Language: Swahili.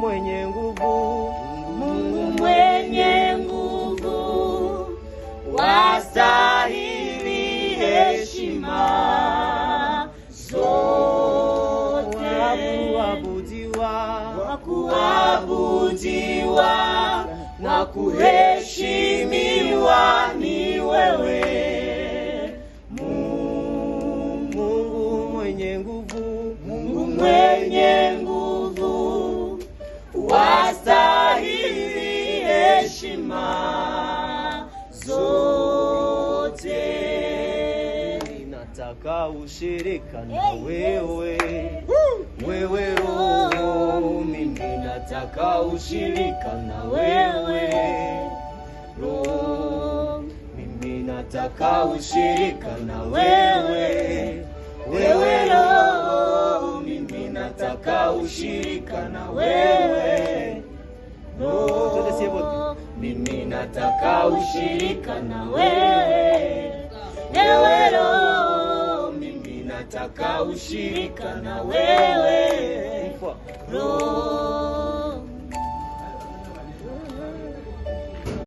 mwenye nguvu, Mungu mwenye nguvu, wastahili heshima zote. Kuabudiwa na kuheshimiwa ni wewe, Mungu mwenye nguvu, Mungu mwenye nguvu, wastahili heshima zote. Nataka ushirika na wewe, wewe Roho, mimi nataka ushirika na wewe Roho, mimi nataka ushirika na wewe, wewe Roho, mimi nataka ushirika na wewe Roho, mimi nataka ushirika na wewe, wewe Roho, mimi nataka ushirika na wewe Roho.